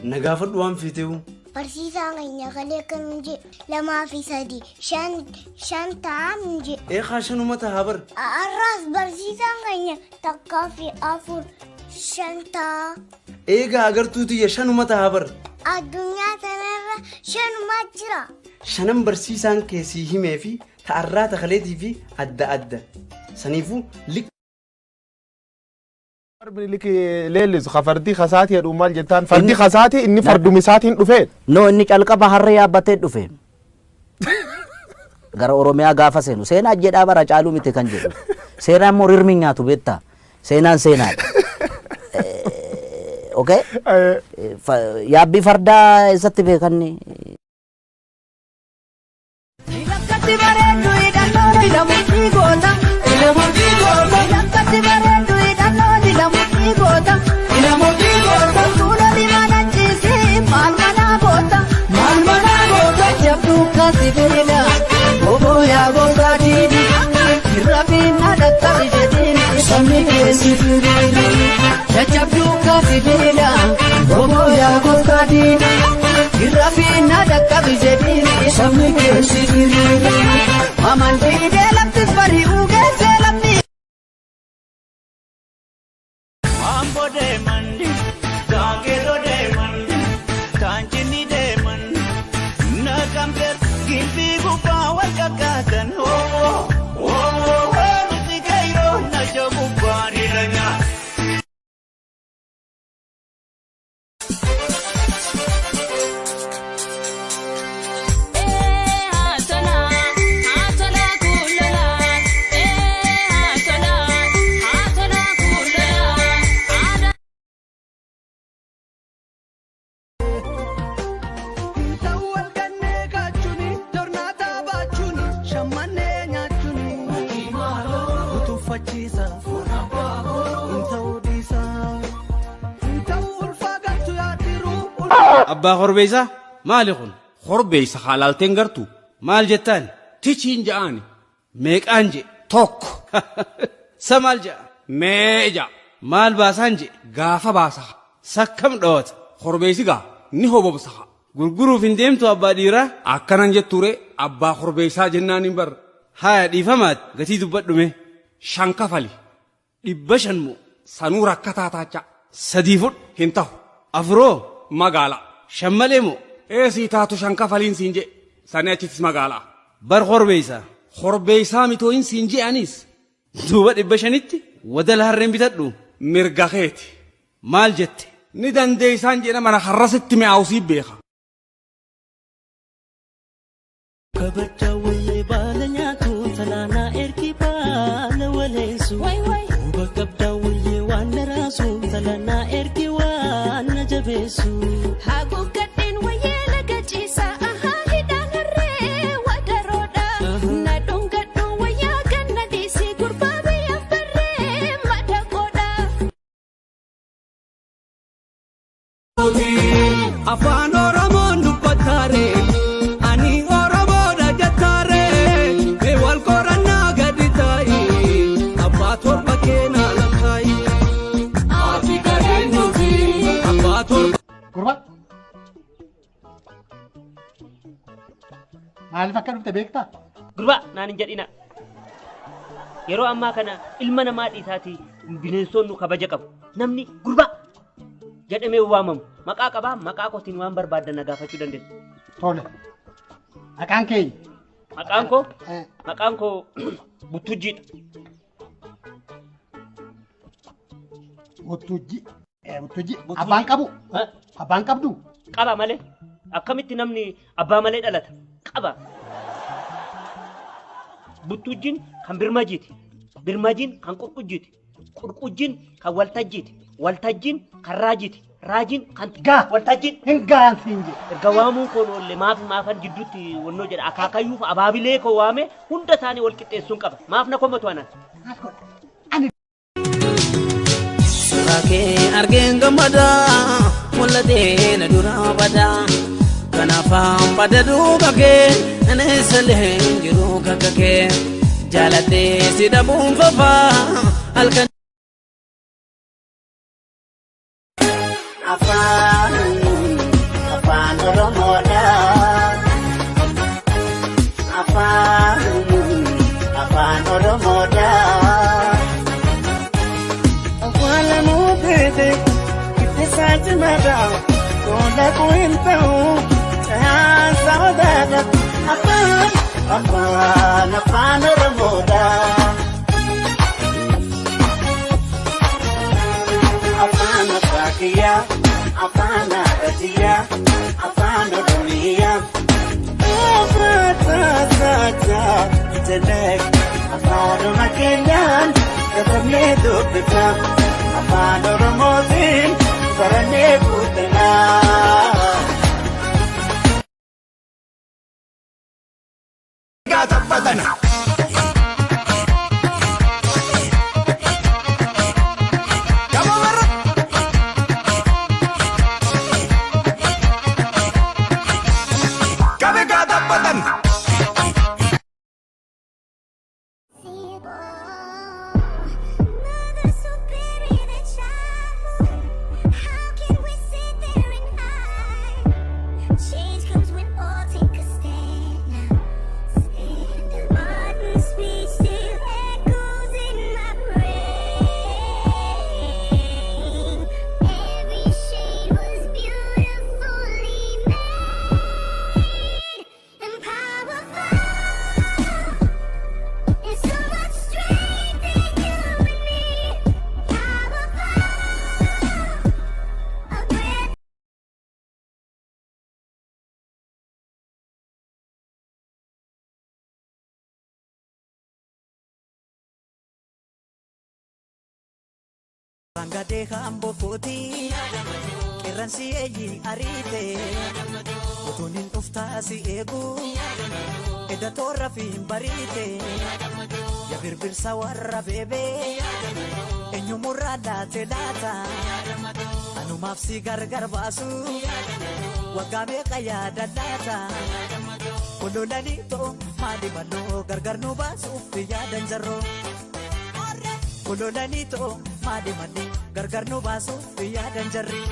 نقافل وان فيتو برسيسا غينا خليك نجي لما في سدي شان تعمجي إيه خاشنو متى هابر الراس برسيسا غينا تكافي أفور شانتا إيه أجر توتي يشانو متى هابر الدنيا تنرى شن مجرى شنم برسيسان كيسيه ما في تعرّات خليتي في أدى سنيفو لك لك ليلز خفردي خساتي الأمال جتان فردي خساتي إني فرد مساتي دفين نو إني كالك بحر يا بتة دفين غير أوروميا غافا سينو سينا جد أبا رجالو متكان جدو سينا مرير مينيا تو بيتا سينا أوكي يا بي فردا إساتي بيكاني أبا خربيسة مالكن خربيسة حلال تنقرتو مال جتان تيجين جاني ميك أنجي توك سمال جا ميجا مال باسانجي غافا باسا سكم دوت خربيسي غا نهو ببسا غرغرو فين ديمتو أبا ديرا أكنان جتوري أبا خربيسة جناني بر هاي ديفامات غتي دبت دمي شانكا فالي دبشن مو سنورا كتاتاچا سديفوت هنتاو أفرو مغالا شمالي مو إيه سيتاتو شانكا فالين سينجي سانياتيس مغالا بر خربيسة خربيسة ميتوين سينجي أنيس دوبا دبشنيتي ودل هرين بتدو مرغخيتي مال جتي ندان ديسان جينا من خرست مياوسي بيخا كبتاوي بالنياتو تلانا إركي بالوليسو وبكبتاوي وان راسو تلانا إركي وان جبسو هاكو كتين ويلا كجيسا أها هدان الري ودرودا ندون كتو ويا كنا ديسي قربابي يفري مدكودا أفان أورمون دبتاري أني أورمون دجتاري بيوال كورانا قدتاي أباتور بكينا لكاي أبي كرينو في أباتور قربان maal fakka dhufte beektaa? Gurba naan hin jedhina. Yeroo ammaa kana ilma namaa dhiisaati bineensonni kabaja qabu. Namni gurba jedhamee waamamu maqaa qabaa maqaa kootiin waan barbaadan gaafachuu dandeessu. Tole. Maqaan kee? Maqaan koo Butujjiidha. Butujji. Abbaan qabu? Abbaan qabdu? Qaba malee. Akkamitti namni abbaa malee dhalata? Qaba. Butujjiin kan birmajiiti. Birmajiin kan qurqujjiiti. Qurqujjiin kan waltajjiiti. Waltajjiin kan raajiiti. Raajiin kan waltajjiin hin gaan siinje. Erga waamuun koon oolle maafan jidduutti wannoo jedha akaakayyuuf abaabilee koo waame hunda isaanii wal qixxeessuun qaba. Maaf na kommatu anaan. Suuraa argeen gammadaa mul'atee na dura badaa. Kanaafaan bada duuba kee aneessalee jiru kakka kee jaalatee si dhabuun fafaa halkan. Afaan mada Kola kuintau Saudara Apaan Oromoda Apaan Apakia Apaan Adia Apaan Oromia Apaan Jelek Apaan Makenyan Ketamnya dupita Apaan Oromotin Sarane Putena Gata Padana Bangade hambo koti Kiransi eyi arite Utunin uftasi egu Eda torra fin barite Ya birbir sawarra bebe Enyu murada telata Anu mafsi gargar basu Wagame kaya dadata Kululani to mali malo gargar nu basu Fiya dan jarro Kululani to mali mali gargar nu basu Fiya dan jarri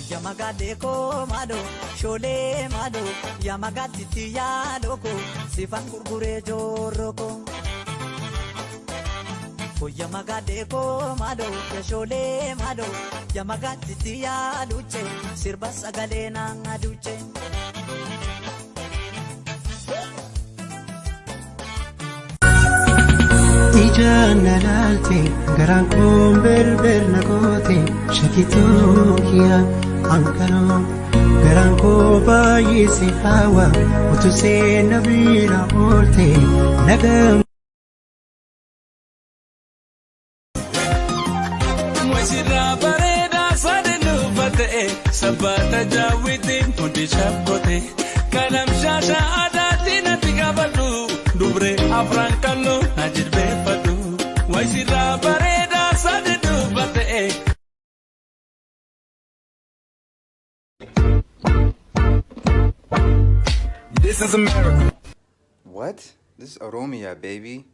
Yamagade ko mado, shole mado, Yamagati tiya loko, sifan gurgure joroko. Yamagade ko mado, shole mado, Yamagati tiya luce, sirba sagale nang aduce. Ijaan nalaalte garaan koon berber nagoote shakitoo kiyaa ankaroo garaan koo baay'ise hawa utusee na bira oolte nagam. Mwasirraa bareedaa sadii nuufatee sabbaata jaawwitiin hundi shabbote kanam shaasha aadaatiin ati qabadhu dubree afraan kalloo na jilbeeffadhu Mwasirraa bareedaa sadii nuufatee. This is America. What? This is Oromia, baby.